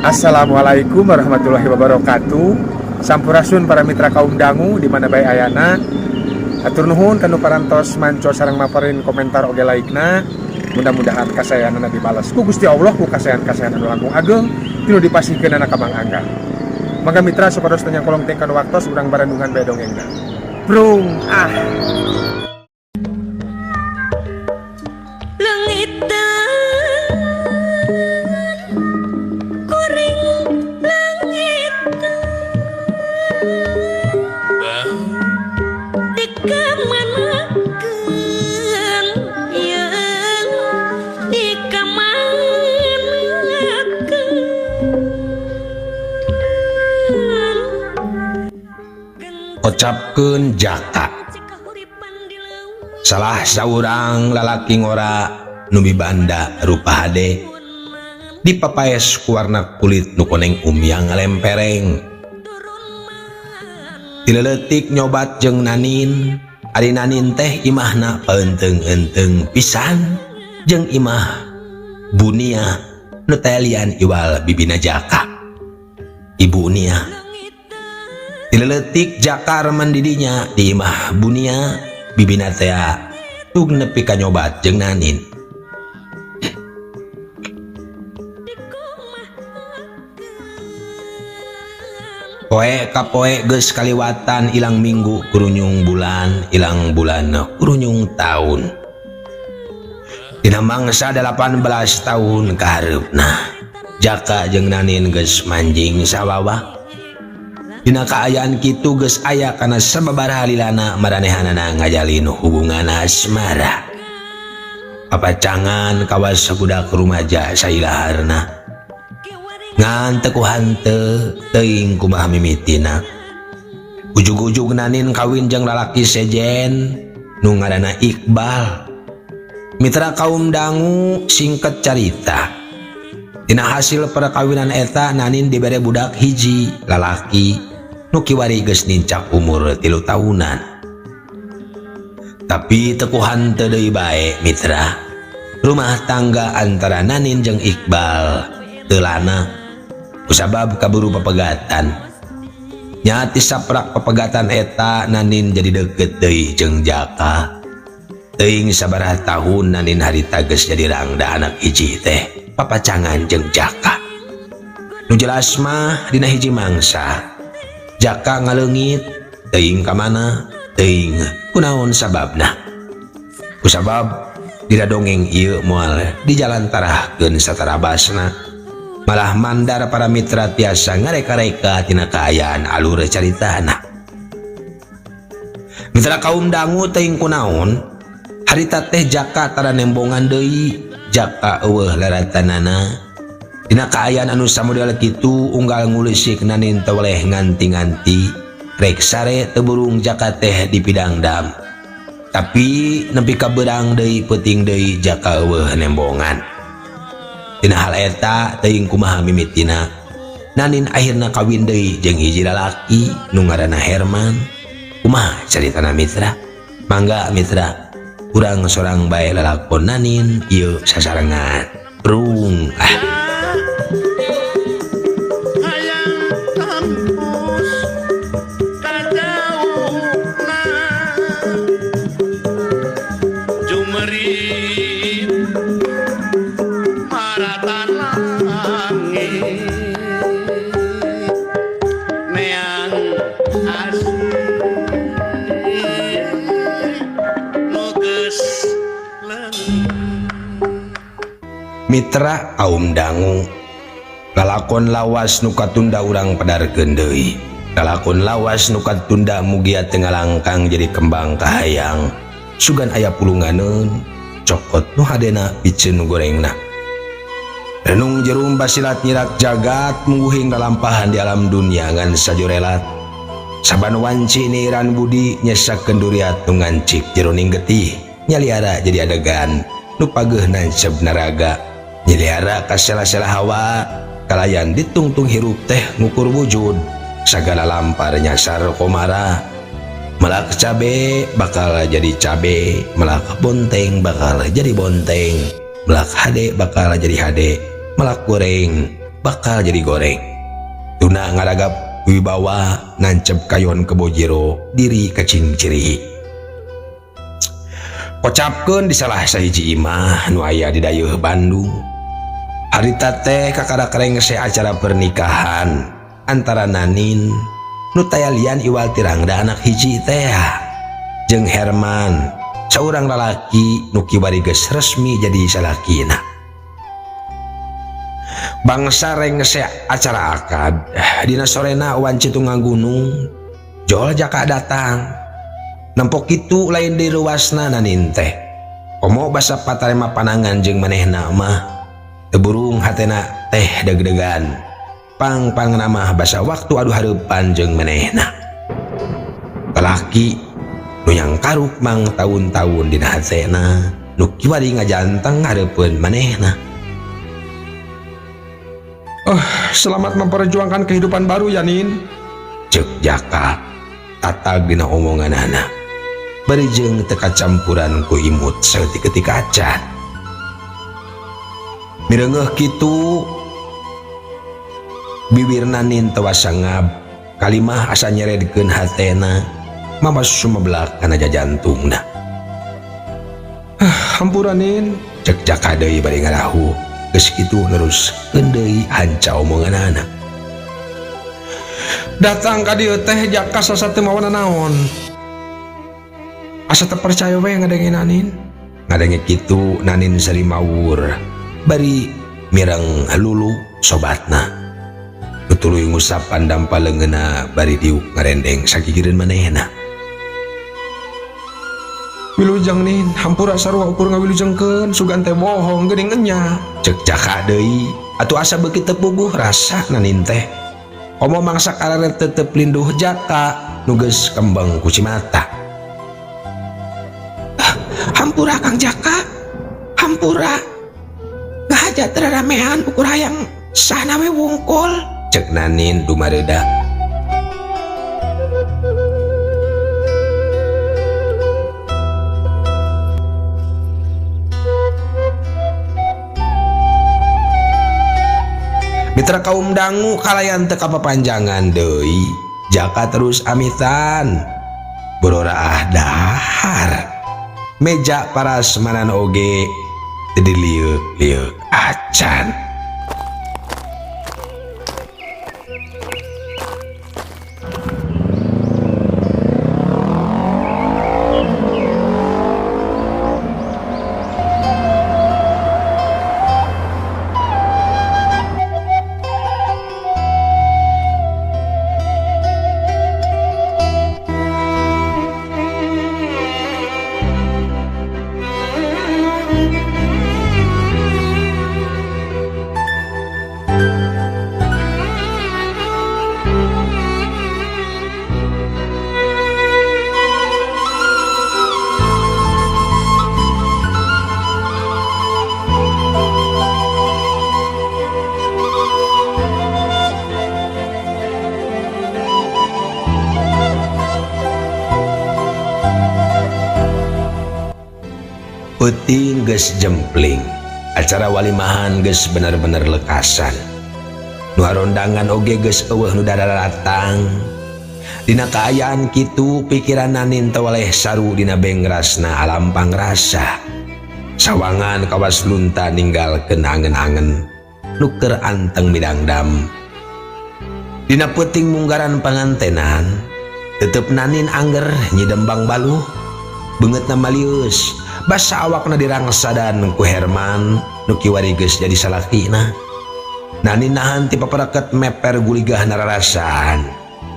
Assalamualaikum warahmatullahi wabarakatuh. Sampurasun para mitra kaum dangu di mana bae ayana. Atur nuhun kanu parantos manco sareng maparin komentar oge laikna. Mudah-mudahan kasayanana dibalas ku Gusti Allah ku kasayan-kasayan anu langkung ageng tinu dipasihkeun ka Mang Angga. Mangga mitra sapados tanya kolong tengkan waktos urang barendungan bae dongengna. Brung Ocapkeun jaka salah saurang lalaki ngora nubi banda rupa hade dipapaes ku warna kulit nu koneng umyang lempereng dileletik nyobat jeung nanin ari nanin teh imahna paenteng-enteng pisan jeung imah bunia nu teh lian iwal bibina jaka ibu nia dileletik jakar mandidinya di imah bunia bibina teh tug nepi ka nyobat jeung nanin. Poe ka poe geus kaliwatan ilang minggu kurunyung bulan ilang bulan kurunyung taun. Dina mangsa 18 tahun ka hareupna jaka jeung nanin geus manjing sawawah. Dina kaayaan kitu geus aya kana sababaraha lilana maranehanana ngajalin hubungan asmara. Papacangan kawas budak rumaja sailaharna. Ngan teu ku hanteu teuing kumaha mimitina. Ujug-ujug nanin kawin jeung lalaki sejen nu ngaranna Iqbal. Mitra kaum dangu singket carita. Dina hasil perkawinan eta nanin dibere budak hiji lalaki nu kiwari geus nincak umur 3 tahunan. Tapi teu ku hanteu deui bae mitra. Rumah tangga antara nanin jeung Iqbal teu lana kusabab kaburu papegatan. Nya ti saprak papegatan eta nanin jadi deukeut deui jeung jaka. Teuing sabaraha tahun nanin harita geus jadi rangda anak hiji teh papacangan jeung jaka. Nu jelas mah dina hiji mangsa jaka ngaleungit teuing ka mana teuing kunaon sababna. Kusabab dina dongeng ieu moal dijalantarahkeun satarabasna malah mandar para mitra tiasa ngareka-reka tina kaayaan alur caritana. Mitra kaum dangu teuing kunaon harita teh jaka tara nembongan deui jaka eueuh laratanana. Dina kaayaan anu samodel kitu unggal ngulisik nanin teu weleh nganti-nganti rek sare teu burung jaka teh dipidangdam. Tapi nepi ka beurang deui peuting deui jaka eueuh nembongan. Dina hal eta teuing kumaha mimitina nanin akhirna kawin deui jeung hiji lalaki nu ngaranna Herman. Kumaha caritana mitra? Mangga mitra urang sorang bae lalakon nanin ieu sasarengan. Brung mitra kaum dangu lalakon lawas nu katunda urang padarkeun deui. Lalakon lawas nu katunda mugia teu ngalangkang jadi kembang kahayang sugan aya pulunganeun cokot nu hadena piceun nu gorengna. Renung jerum basilat nyirak jagat mungguhing lalampahan di alam dunia ngan sajorelat. Saban wanci niran budi nyesakeun duriat nu ngancik jeroning getih nyaliara jadi adegan nu pageuna sabnaraga. Nyeliara ka sela-sela hawa kalayan ditungtung hirup teh ngukur wujud sagala lampar nyasar komara melak cabe bakal jadi cabe, melak bonteng bakal jadi bonteng, melak hade bakal jadi hade, melak goreng bakal jadi goreng. Tuna ngaragap wibawa nancep kayon kebojero diri kacing ciri. Kocapkeun di salah sahiji imah nu aya di dayeuh Bandung. Harita teh kakada kerengse acara pernikahan antara Nanin nu tayalian iwal tirangda anak hiji teh jeung Herman saurang lalaki nu kibari geus resmi jadi salakina. Bangsa rengse acara akad dina sorena wan citu ngagunung jol jaka datang. Nempok kitu lain di ruasna Nanin teh komo basa patarema panangan jeung manehna mah teburung hatena teh deg-degan pang-pangna mah basa waktu adu hareupan jeung manehna. Lalaki nu yang karuk mang tahun-tahun dina hatena nu kiwari ngajanteng hareupeun manehna. Selamat memperjuangkan kehidupan baru ya Nin, Cek Jaka tatag dina omonganana bari jeung teka campuran ku imut saeutik-eutik acan. Mireungeuh kitu bibir Nanin teu sangab kalimah asa nyeredkeun hatena mabas sumeblak kana jajantungna. Hampura Nin, Cek Jaka deui bari ngarahu geus kitu neruskeun deui hanca omonganana. datang ka dieu teh Jaka sasa teu mawana naon. Asa teu percaya we ngadenge Nanin. Ngadenge kitu Nanin salimawur bari mireng lulu sobatna. Tuluy ngusapan dampaleungeuna bari diuk ngarendeng sagigireun manehna. Wilujeng Nin, hampura sarua ukur ngawilujengkeun sugan teh bohong geuning enya. Cek Jaka deui atuh asa beuki teu puguh rasa Nanin teh. Komo mangsa karere tetep linduh Jaka nu geus kembang ku Cimata. Hampura Kang Jaka, hampura ngahajat raramean ukur hayang sahna we wungkul. Cek Nanin dumareuda. Mitra kaum dangu kalayan teu kapapanjangan deui. Jaka terus amitan borora dahar. Meja parasmanan oge teu dilieu-lieu acan. Peuting geus jempling, acara walimahan geus bener-bener lekasan. Nu harondangan oge geus eueuh nu datang. Dina kaayaan kitu pikiran Nanin teu waleh saru dina bengrasna alam pangrasa. Sawangan kawas lunta ninggalkeun angen-angen nu keur anteng midangdam. Dina peuting munggaran pangantenan tetep Nanin angger nyidembang baluh beungeutna malius. Basa awakna dirangsadan ku Herman nu kiwari geus jadi salakina. Nanin nahan ti papareket meper guligah nararasaan.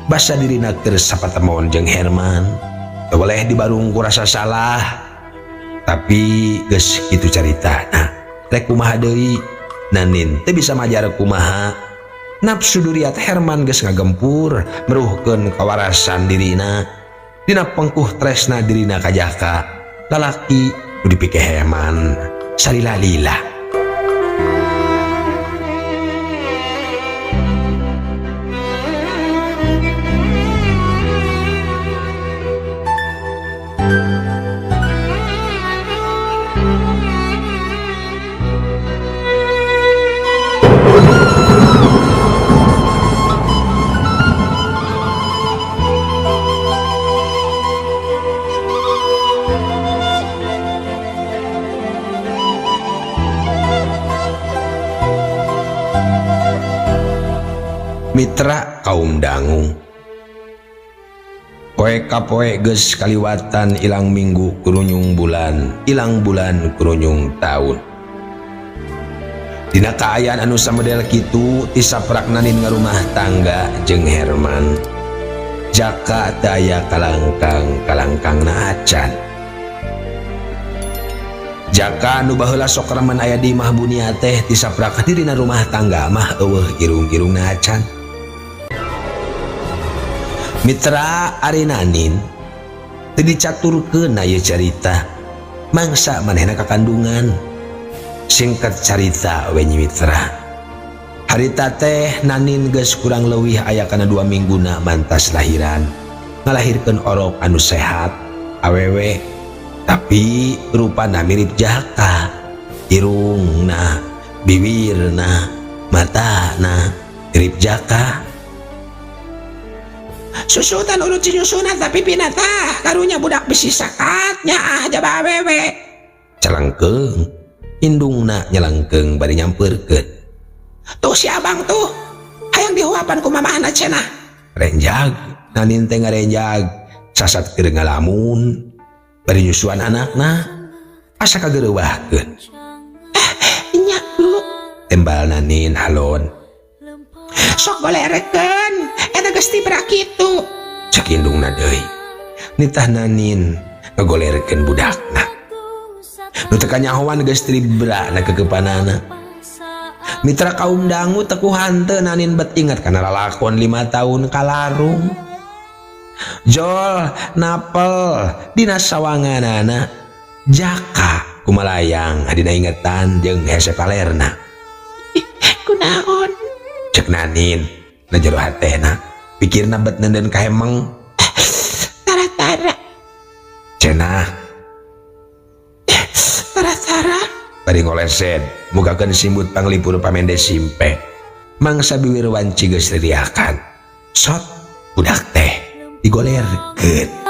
Basa dirina keur sapatemon jeung Herman. Teu boleh dibarung ku rasa salah. Tapi geus kitu caritana. Rek kumaha deui? Nanin teu bisa majar kumaha. Nafsu duriat Herman geus ngagempur meruhkeun kawarasan dirina. Dina pengkuh tresna dirina ka Jaka. Lalaki nu dipike Herman salila-lila. Mitra kaum dangu, poe kapoe geus kaliwatan ilang minggu kurunyung bulan, ilang bulan kurunyung tahun. Dina kaayaan anu samodel kitu ti saprak Nanin ngarumah tangga jeung Herman. Jaka daya kalangkang na acan. Jaka nu baheula sok remen aya di imah bunia teh ti saprak dirina rumah tangga mah eueuh irung-irung na acan. Mitra ari Nanin teu dicaturkeun aya carita mangsa manehna kakandungan. Singkat carita we nyi Mitra, harita teh Nanin geus kurang leuwih aya kana 2 mingguna mantas lahiran, ngalahirkeun orok anu sehat awewe, tapi rupana mirip Jaka, irungna, bibirna, matana mirip Jaka. Susutan urut si nyusuna tapi pinata karunya budak besi sakatnya aja bawewe. Calangkeung indungna nyalangkeung bari nyampeurkeun. Tuh si abang tuh hayang dihuapan ku mamahna cenah. Renjag Nanin teh ngarenjag sasat keur ngalamun bari nyusuan anakna asa kageureuwahkeun. Nya Bu, Tembal Nanin halon. sok golerekeun eta geus tibra kitu. Cek indungna deui. Nitah Nanin ngagolerkeun budakna. Nu teu kanyahoan geus tibra na kekepanana. Mitra kaum dangu teu hanteu Nanin bet ingat kana lalakon 5 tahun kalarung. Jol napel dina sawanganana Jaka kumalayang adina ingetan jeung hese palerna. Kunaon? Cek Nanin na jero hatena pikirna bet nenden kahemeng. Tara-tara. Cenah Tara-tara. bari ngolesed mugakeun simbut panglipur pamende simpe mangsa biwir wanci geus riakan sot budak teh digolerkeun.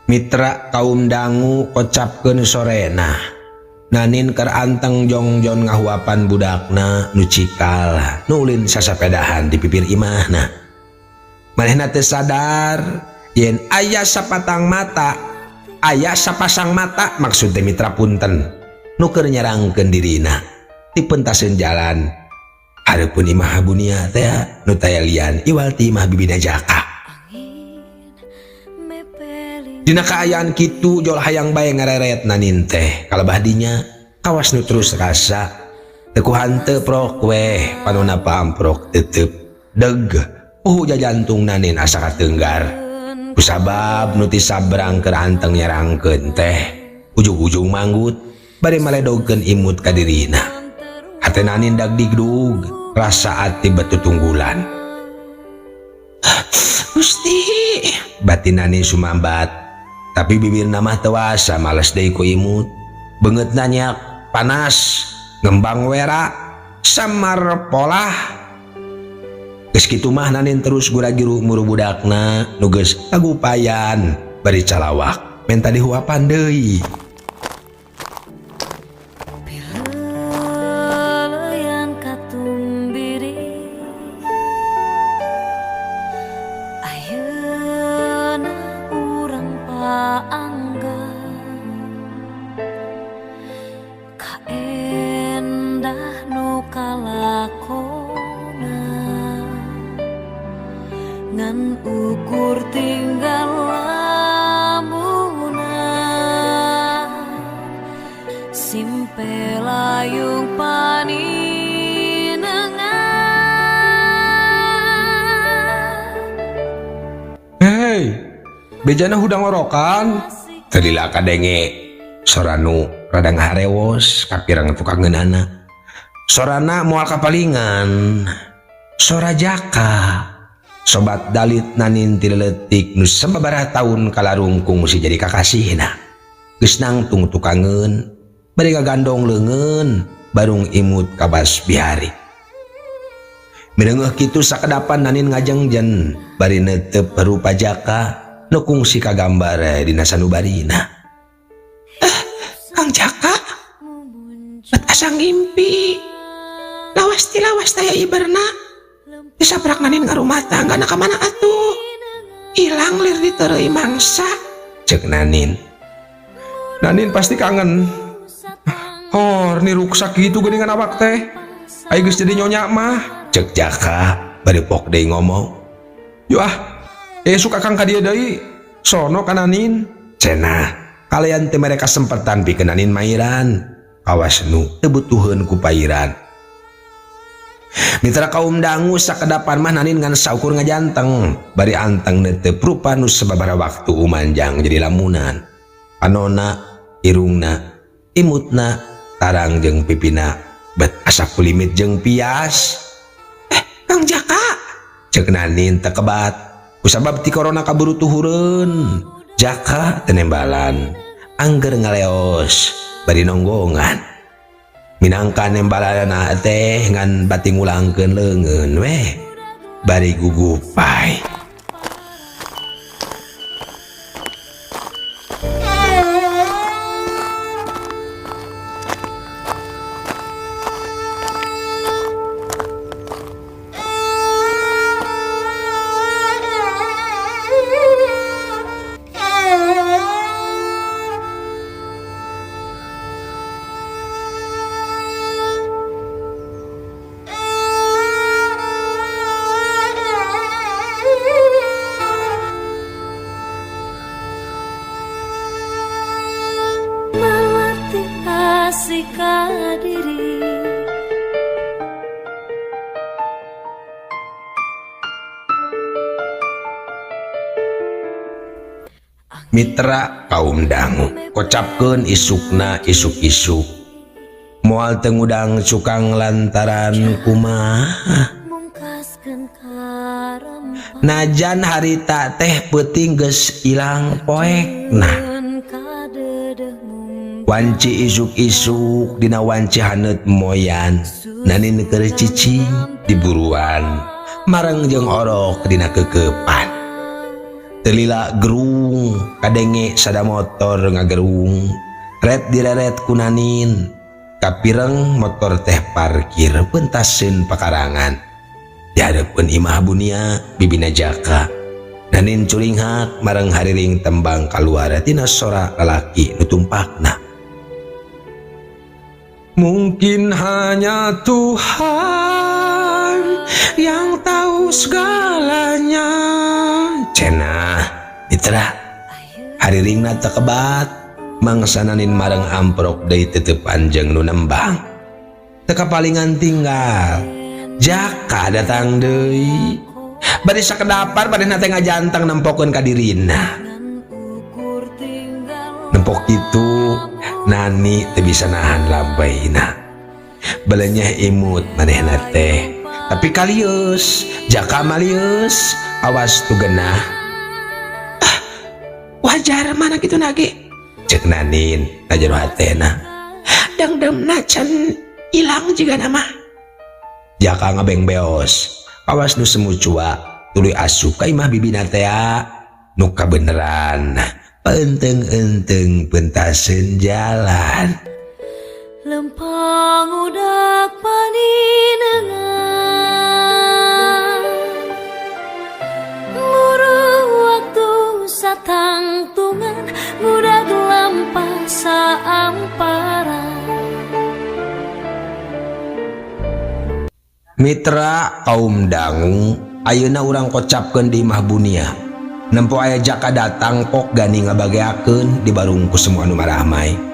Mitra kaum dangu kocapkeun sorena Nanin keur anteng jongjon ngahuapan budakna nu cikal nu ulin sasapedahan di pipir imahna. Manehna teu sadar yen aya sapasang mata maksud teh Mitra punten nu keur nyerangkeun dirina ti pentaseun jalan hareupeun imah bunia teh nu taya lian iwal ti imah bibina Jaka. Dina kaayaan kitu jol hayang bae ngareret Nanin teh kalebah dinya kawas nu terus rasa teu hanteu prok weh panonna pamprok tetep deg jajantung Nanin asa kateunggar kusabab nu ti sabrang keur anteng nyerangkeun teh ujug-ujug manggut bari maledogkeun imut ka dirina. Hate Nanin dag digdug rasa ati batu tunggulan. Gusti, batin Nanin sumambat tapi bibirna mah teu wasa males deui ku imut. Beungeut nanya panas ngembang wera samar polah. Geus kitu mah Nanin terus gura-giru muru budakna nu geus kagupayan bari calawak menta dihuapan deui. Ngan ukur tinggal lamunan simpe layung paninengan. Hei, bejana hudang orokan. Tadila kadenge soranu rada ngaharewos kapirang tukangeunana Sorana moal kapalingan. Sora Jaka. Sobat dalit nanin tileletik nu sababaraha taun kalarungkung si jadi kakasihna. Geus nangtung tukangeun, bari gagandong leungeun, barung imut kabas bihari. Mireungeuh kitu sakedapan nanin ngajengjen, bari neuteup rupa Jaka nu kungsi kagambar dina sanubarina. Kang Jaka, bet asa ngimpi. Lawas ti lawas taya iberna. Disabrak nanin ngarumah tangga na kamana atuh. Ilang lir ditereuy mangsa. Cek nanin. Nanin pasti kangen. Hor, ni ruksak gitu geuningan awak teh. Aya geus jadi nyonya mah. Cek Jaka bari pok deui ngomong. Yo suka kang ka dieu deui. Sono ka Nanin. Cenah, kalian teh mereka sempetan pikeun nanin mairan. Awas nu teu butuheun ku pairan. Mitra kaum dangu sakedapan mah nanin ngan saukur ngajanteng. Bari anteng neuteup rupa nu sababaraha waktu umanjang jadi lamunan. Panona, irungna, imutna, tarang jeung pipina, bet asa kulimit jeung pias. Kang Jaka, Cek nanin teu kebat. Kusabab ti corona kaburu tuhureun. Jaka teu nembalan, angger ngaleos bari nonggongan. Minangka nembalanna teh ngan bati ngulangkeun leungeun we. Bari gugupay. melatih asik diri. Mitra kaum dangu kocapkeun isukna isuk-isuk. Moal teu ngudang cukang lantaran kumaha. Mungkaskeun karempah Najan harita teh peuting geus ilang poekna. kadedeh mung Wanci isuk-isuk dina wanci haneut moyan. Nanin keur cicing diburuan. Mareng jeung orok dina keukepan. Telila gerung kadenge sada motor ngagerung. Ret direret ku nanin. Kapireng motor teh parkir pentaseun pakarangan. Di hadeupeun imah bunia bibina Jaka. Nanin curinghak mareng hariring tembang kaluar tina sora lalaki nu tumpakna. Mungkin hanya Tuhan yang tahu segalanya. Cenah, mitra, hariringna teu kebat. Mangsa nanin mareng amprok deui teutepan jeung nu nembang. Teu kapalingan tinggal. Jaka datang deui. Bari sakedapan bari teh ngajanteng nempokeun ka dirina. ukur tinggal Nempok itu nani teu bisa nahan lambaina. Belenyeh imut manehna teh. Tapi kalius, Jaka malius, awas tu genah. wajar mana gitu nage. Cek nanin najero hatena. Dangdemna can ilang juga nama. Jaka ngabeng beos. Awas nu semu cua tuluy asup ka imah bibina teh nu kabeneran. Penteng-enteng pentaseun jalan. lempang udak paninengan nguruh waktu satangtungan ngudag lampah saamparan. Mitra kaum dangu, ayeuna urang kocapkeun di imah bunia. Nempo aya Jaka datang pok gani ngabageakeun di barung ku semua anu maramai.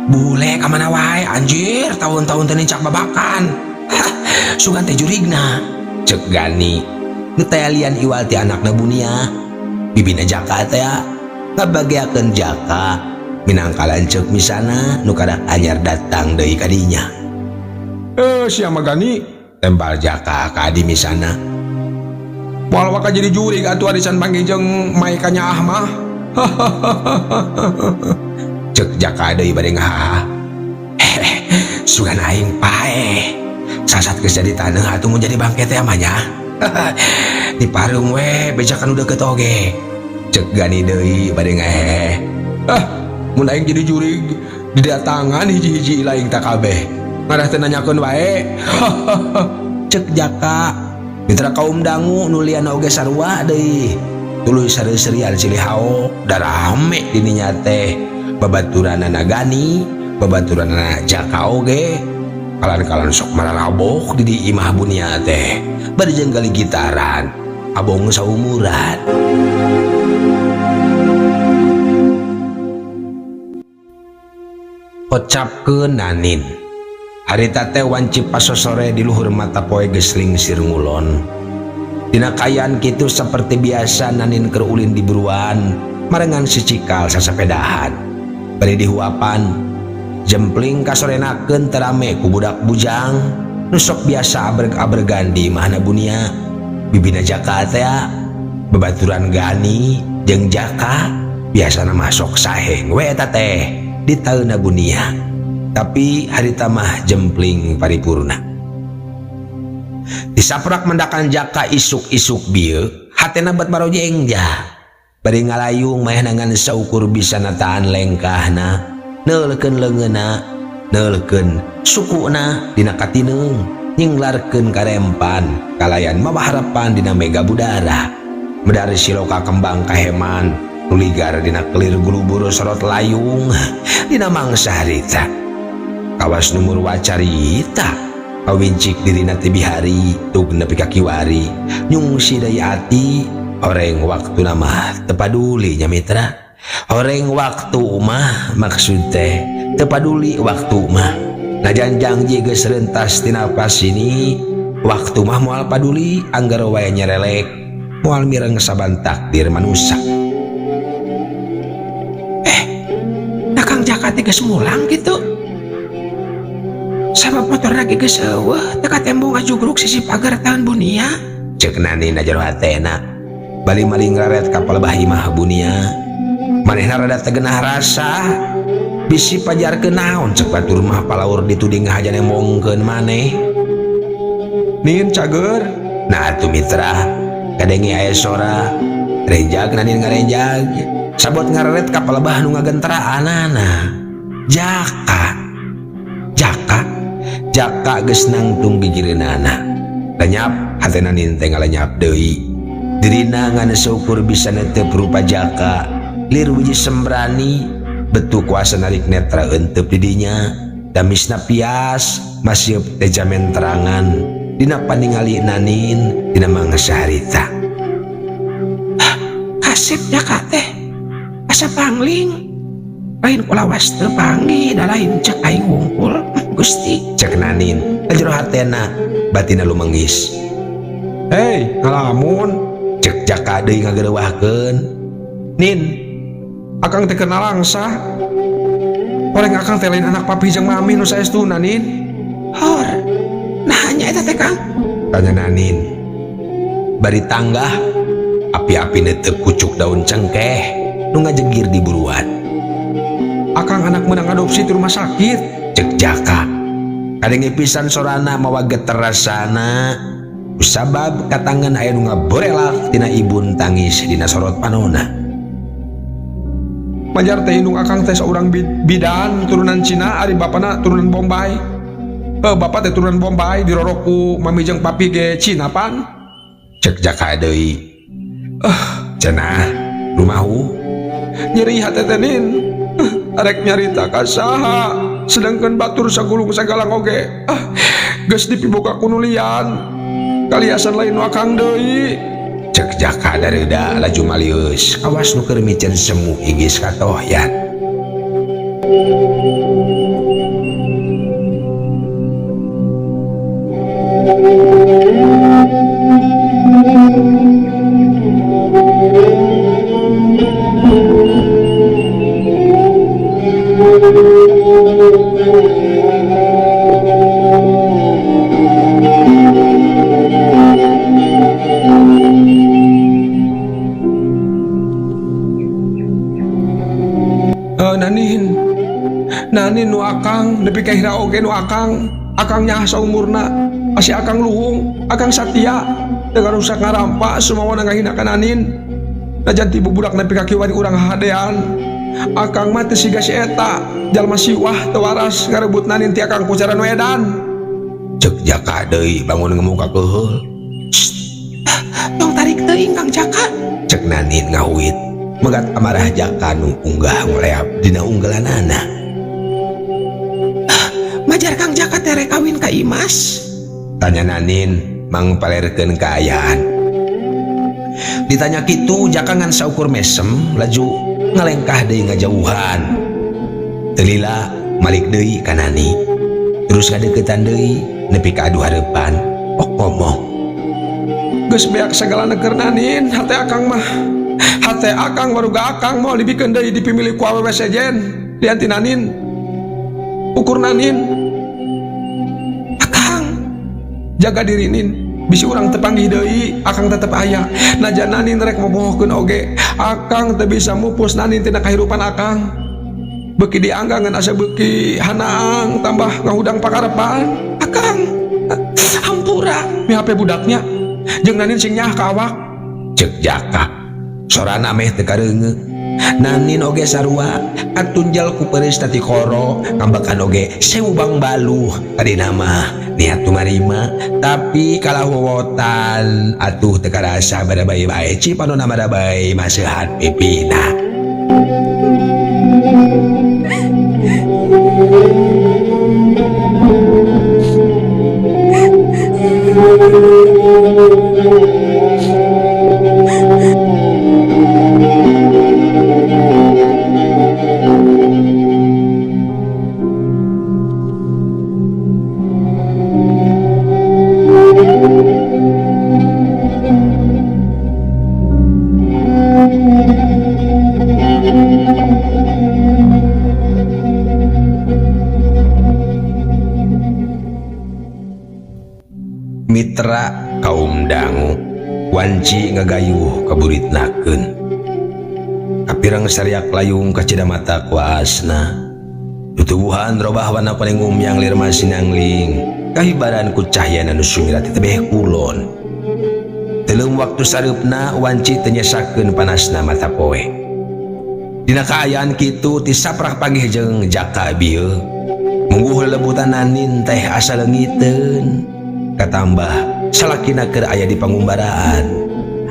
Bule kamana wae anjir, tahun-tahun teh cak babakan. Sugan teh jurigna. Cek gani, nu teh lian iwal ti anakna bunia. Bibina Jaka teh ngabageakeun Jaka minangka lanceuk misana nu kada anyar datang deui kadinya. Si Amagani Tembal Jaka ka adi misana. moal waka jadi juri atuh arisan panggih jeung Mai Kanyaah mah. Cek Jaka deui bade ngahaha. Sugan aing pae. Sasat geus jadi taneuh atuh mun jadi bangke teh mah nya. Di parung we bejakan udah ketoge. Cek Gani deui bade ngahehe. Mun aing jadi juri didatangan hiji-hiji laing tak kabeh. Ngadah teh nanyakeun wae. Cek Jaka, mitra kaum dangu nulian oge sarua deui. Tuluy sari-serian Cilihao da rame dininya teh. Babaturanana Gani, babaturanana Jaka oge. Kalan-kalan sok mararabok di imah bunia teh. Bari jeung gali gitaran, abong saumuran. Ocapkeun Nanin. Harita teh wanci pasosore di luhur mata poe geus lingsir ngulon. Dina kayaan kitu saperti biasa Nanin keur ulin di buruan, marengan si Cikal sasapedahan. Bari dihuapan, jempling kasorenakeun terame ku budak bujang, nu sok biasa abreg-abregan di imahna bunia. Bibina Jaka teh babaturan Gani jeung Jaka biasana masuk saheng we eta teh di taeuna bunia. Tapi harita mah jempling paripurna. Disaprak mendakan Jaka isuk-isuk bieu, hatena bet barojeng ja. Bari ngalayung mah nangan saukur bisa nataan lengkahna, neulkeun leungeunna, neulkeun sukuna dina katineung, nyinglarkeun karempan, kalayan mabaharapan dina mega budara. Medari siloka kembang kaheman, nuligar dina kelir guluburu sorot layung, dina mangsa harita. Kawas numur wacarita, kawincik dirina teh bihari, tug nepi ka kiwari, nyungsi daya ati, horeng waktu nama tepaduli nya mitra. Horeng waktu mah maksud teh tepaduli waktu mah. Najanjang geus rentas tina pas ini, waktu mah moal paduli anggar wae nyerelek, moal mireng saban takdir manusia. Kang Jaka teh geus mulang gitu. Sabab motor lagi geus eueuh, teka tembong ngajugruk sisi pagar tahan bunia. Cek Nanin najaro hatena, bali maling raret ka palebah imah bunia. Manehna rada tegenah rasa, bisi pajarkeun naon cek batur mah palaur dituding ngahaja nembongkeun maneh. Nin cager. Nah atuh mitra, kadenge aya sora, renjag Nanin ngarenjag, sabot ngararet ka palebah nu ngagentraanana. Jaka geus nangtung gigireunana. Lenyap hate Nanin teh ngalenyap deui. Dirina ngana syukur bisa netep rupa Jaka, lir wiji sembrani, betu kuasa narik netra euteup di dinya. Damisna pias, masieup teh jamen terangan, dina paningali Nanin dina mangsa harita. Kasep Jaka teh asa pangling. Lain kulawas teu panggih, da lain cek aing wungkul. Gusti, cek Nanin, ajero hatena, batina lumenggis. Hei, ngalamun. Cek Jaka deui ngageureuwahkeun. Nin, akang teh kenal langsa. Orang akang teh lain anak papi jeung mami nu saestuna Nin. hor, nah hanya eta teh Kang. Tanya Nanin. Bari tanggah, api-api netep kucuk daun cengkeh, nu ngajegir di buruan. Akang anak menang adopsi di rumah sakit. Cek Jaka, kadenge pisan sorana mawa geter rasana, usabab katangan aya nu ngaborelak tina ibun tangis dina sorot panona. Majar teh indung akang teh saurang bidan turunan Cina, ari bapana turunan Bombay. Bapak teh turunan Bombay, diroroku mami jeung papi ge Cina pan. Cek Jaka deui. Cenah, rumahu Nyeri hate teh Nin. Arek nyarita ka saha, sedangkan batur sagulung sagalang oge. Geus dipiboga ku nulian. Kaliasan lain nu akang deui. Cek Jaka dareuda laju malius, awas nu keur micen semu igis katohyan. nepi ka hira oge nu akang nyaha saumurna asi akang luhung akang satia dengan rusak ngarampa sumawa ngahina kananin najan ti bubudak nepi ka kiwari urang hadean akang mah teu siga si eta jalma siwah teu waras ngarebut nanin ti akang ku cara nu edan. Cek Jaka deui bangun ngemuka keheul. Tong tarik teuing Kang Jaka. Cek Nanin ngawit megat amarah Jaka nu unggah ngoleap dina unggalanana. Majar Kang Jaka tere kawin ka Imas. Tanya Nanin mangpalerkeun kaayaan. Ditanya kitu Jaka ngan saukur mesem laju ngalengkah deui ngajauhan. Teu lila malik deui ka Nani. Terus kadeuketan deui nepi ka adu hareupan. Pok ngomong. Geus beak sagala neger Nanin, hate akang mah. Hate akang waruga akang mau dibikeun deui dipimilih ku awewe sejen. Dianti Nanin. Ukur Nanin. Akang jaga diri Nin. Bisi urang tepanggih deui, akang tetep aya. Najan Nanin rek mobohkeun oge, akang teu bisa mupus Nanin tina kahirupan akang. Beuki dianggangan asa beuki hanaang tambah ngahudang pakarepan. Akang hampura mi hape budaknya. Jeung Nanin sing nyah ka awak. Cek Jaka sorana meh teu kareungeuh. Nanin oge sarua atunjal ku peureus tati koro ngambakan oge seubang baluh kadina mah niat tumarima tapi kalah wowotan atuh teu karasa bada bae-bae cipanonna bada bae maseuhat pipina. Mitra kaum dangu wanci ngagayuh kaburitnakeun kapirang sariak layung kacida mata kuasna tutubuhan robah warna paling umyang lir masinangling kahibaran ku cahyana nu sumirat tebeh kulon telung waktu sareupna wanci teu nyesakeun panasna mata poe dina kaayaan kitu ti saprah panggih jeung Jaka bieu mungguh lelebutan Nanin teh asa leungiteun katambah salakina keur aya di pangumbaraan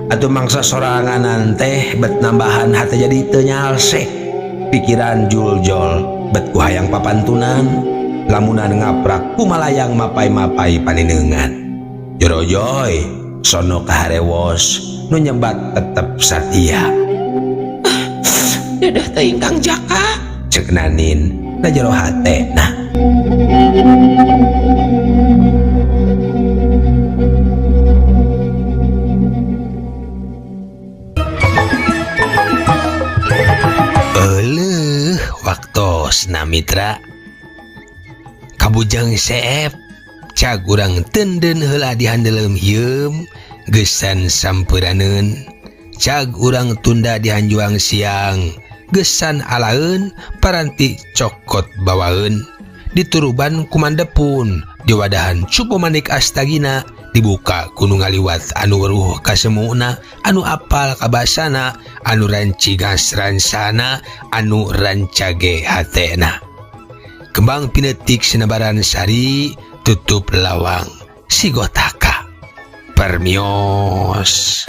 atuh mangsa soranganan teh bet nambahan hate jadi teu nyalseh pikiran juljol bet ku hayang papantunan lamunan ngaprak kumalayang mapai-mapai paninengan jorojoy sono kaharewos nu nyebat tetep satia. Dadah teuing Kang Jaka. Cek Nanin na jero hatena. Waktos na mitra kabujang seep cag urang tenden heula dihandeleum hieum gesan sampuraneun cag urang tunda dihanjuang siang gesan alaeun paranti cokot bawaeun dituruban kumandepun diwadahan cupo manik astagina dibuka kuno ngaliwat anu weruh kasemuna anu apal kabasana anu rancigas ransana anu rancage hatena kembang pinetik sinabaran sari tutup lawang sigotaka permios.